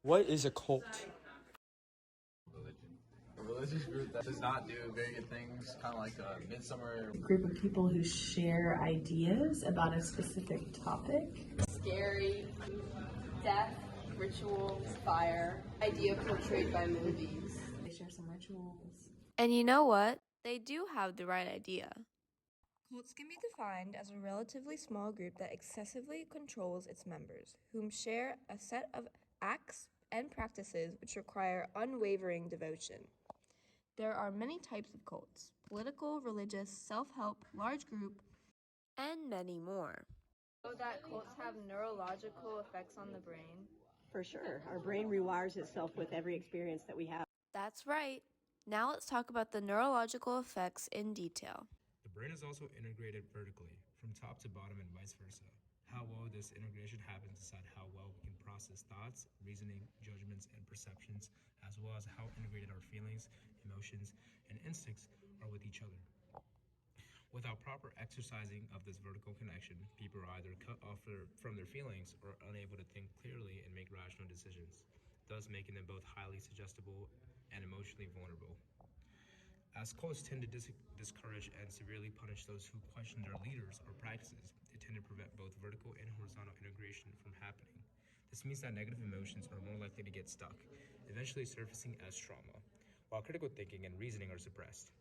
What is a cult? A religious group that does not do very good things, kind of like a midsummer. A group of people who share ideas about a specific topic. Scary, death, rituals, fire, idea portrayed by movies. They share some rituals. And you know what? They do have the right idea. Cults can be defined as a relatively small group that excessively controls its members, whom share a set of acts and practices which require unwavering devotion. There are many types of cults: political, religious, self-help, large group, And many more. Know that cults have neurological effects on the brain. For sure. Our brain rewires itself with every experience that we have. That's right. Now let's talk about the neurological effects in detail. The brain is also integrated vertically, from top to bottom and vice versa. How well this integration happens decide how well we can process thoughts, reasoning, judgments, and perceptions, as well as how integrated our feelings, emotions, and instincts are with each other. Without proper exercising of this vertical connection, people are either cut off from their feelings or unable to think clearly and make rational decisions, thus making them both highly suggestible and emotionally vulnerable. As cults tend to discourage and severely punish those who question their leaders or practices, they tend to prevent both vertical and horizontal integration from happening. This means that negative emotions are more likely to get stuck, eventually surfacing as trauma, while critical thinking and reasoning are suppressed.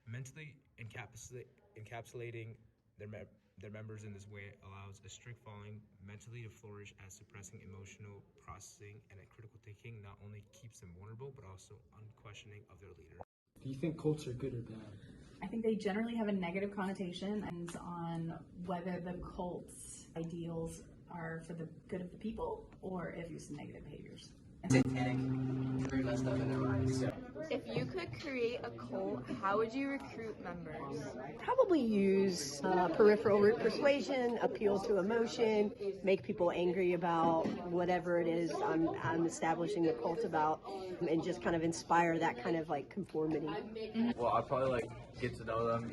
Mentally encapsulating their members in this way allows a strict following mentally to flourish, as suppressing emotional processing and critical thinking not only keeps them vulnerable but also unquestioning of their leader. Do you think cults are good or bad? I think they generally have a negative connotation and on whether the cult's ideals are for the good of the people or if it's negative behaviors. Satanic, very messed up in their minds. If you could create a cult, how would you recruit members? Probably use peripheral root persuasion, appeal to emotion, make people angry about whatever it is I'm establishing the cult about, and just kind of inspire that kind of like conformity. Well, I'd probably get to know them,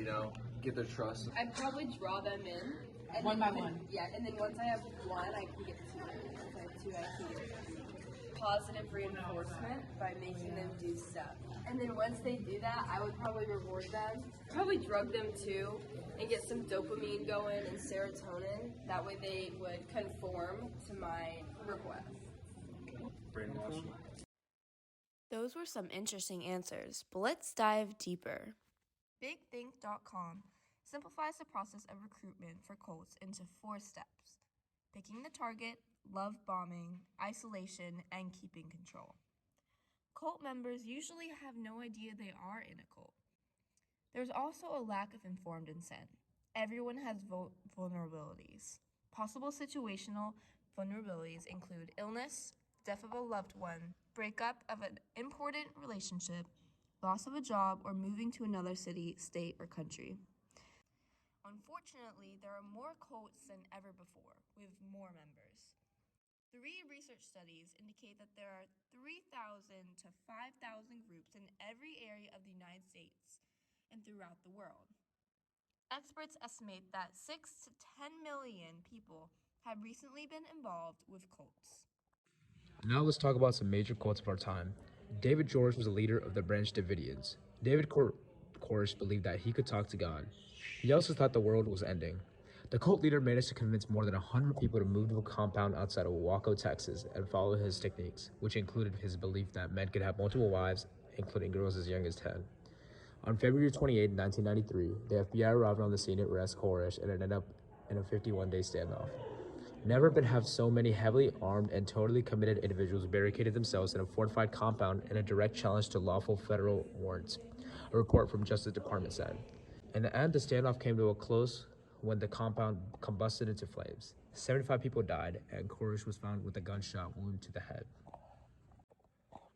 get their trust. I'd probably draw them in. And One by one. Yeah, and then once I have one, I can get two. If I have two, I can get positive reinforcement by making them do stuff. And then once they do that, I would probably reward them, probably drug them too, and get some dopamine going and serotonin. That way they would conform to my request. Brainwash. Those were some interesting answers, but let's dive deeper. BigThink.com simplifies the process of recruitment for cults into 4 steps: picking the target, love bombing, isolation, and keeping control. Cult members usually have no idea they are in a cult. There's also a lack of informed consent. Everyone has vulnerabilities. Possible situational vulnerabilities include illness, death of a loved one, breakup of an important relationship, loss of a job, or moving to another city, state, or country. Unfortunately, there are more cults than ever before, with more members. 3 research studies indicate that there are 3,000 to 5,000 groups in every area of the United States and throughout the world. Experts estimate that 6 to 10 million people have recently been involved with cults. Now let's talk about some major cults of our time. David Koresh was a leader of the Branch Davidians. David Koresh believed that he could talk to God. He also thought the world was ending. The cult leader managed to convince more than 100 people to move to a compound outside of Waco, Texas, and follow his techniques, which included his belief that men could have multiple wives, including girls as young as 10. On February 28, 1993, the FBI arrived on the scene to arrest Koresh and ended up in a 51-day standoff. Never been have so many heavily armed and totally committed individuals barricaded themselves in a fortified compound in a direct challenge to lawful federal warrants, a report from Justice Department said. In the end, the standoff came to a close when the compound combusted into flames. 75 people died, and Koresh was found with a gunshot wound to the head.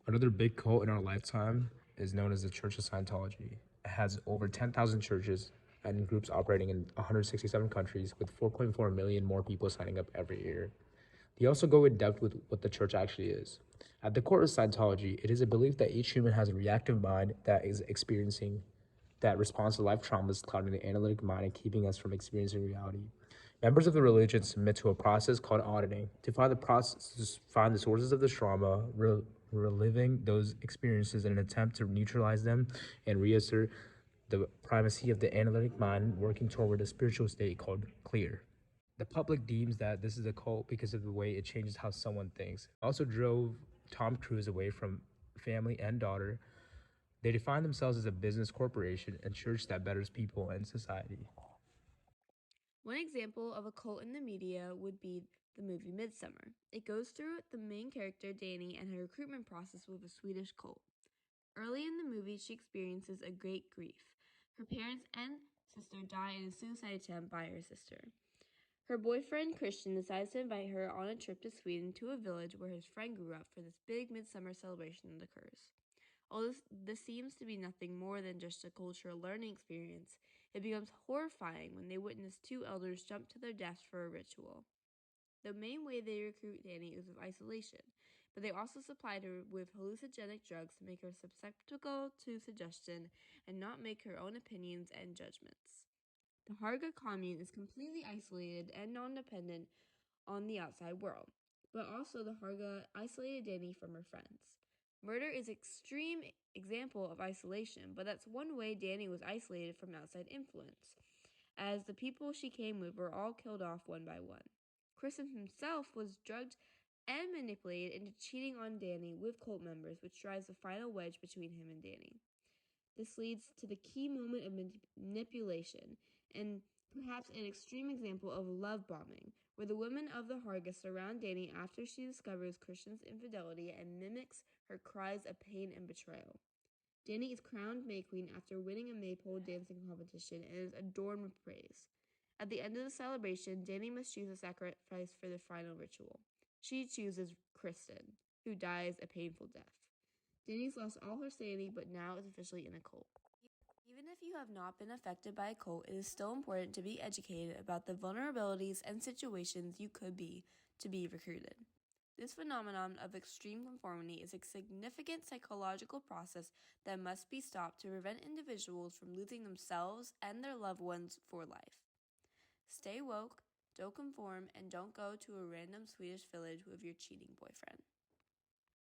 Another big cult in our lifetime is known as the Church of Scientology. It has over 10,000 churches and groups operating in 167 countries, with 4.4 million more people signing up every year. They also go in depth with what the church actually is. At the core of Scientology, it is a belief that each human has a reactive mind that responds to life traumas, clouding the analytic mind and keeping us from experiencing reality. Members of the religion submit to a process called auditing to find the sources of the trauma, reliving those experiences in an attempt to neutralize them and reassert the primacy of the analytic mind, working toward a spiritual state called clear. The public deems that this is a cult because of the way it changes how someone thinks. It also drove Tom Cruise away from family and daughter. They define themselves as a business corporation and church that betters people and society. One example of a cult in the media would be the movie Midsummer. It goes through the main character, Dani, and her recruitment process with a Swedish cult. Early in the movie, she experiences a great grief. Her parents and sister die in a suicide attempt by her sister. Her boyfriend, Christian, decides to invite her on a trip to Sweden to a village where his friend grew up for this big midsummer celebration that occurs. Although this seems to be nothing more than just a cultural learning experience, it becomes horrifying when they witness two elders jump to their deaths for a ritual. The main way they recruit Dani is with isolation, but they also supplied her with hallucinogenic drugs to make her susceptible to suggestion and not make her own opinions and judgments. The Harga commune is completely isolated and non-dependent on the outside world, but also the Harga isolated Dani from her friends. Murder is an extreme example of isolation, but that's one way Dani was isolated from outside influence, as the people she came with were all killed off one by one. Christian himself was drugged and manipulated into cheating on Dani with cult members, which drives the final wedge between him and Dani. This leads to the key moment of manipulation, and perhaps an extreme example of love bombing, where the women of the Harga surround Dani after she discovers Christian's infidelity and mimics her cries of pain and betrayal. Dani is crowned May Queen after winning a maypole dancing competition and is adorned with praise. At the end of the celebration, Dani must choose a sacrifice for the final ritual. She chooses Kristen, who dies a painful death. Dani's lost all her sanity, but now is officially in a cult. Even if you have not been affected by a cult, it is still important to be educated about the vulnerabilities and situations you could be to be recruited. This phenomenon of extreme conformity is a significant psychological process that must be stopped to prevent individuals from losing themselves and their loved ones for life. Stay woke, don't conform, and don't go to a random Swedish village with your cheating boyfriend.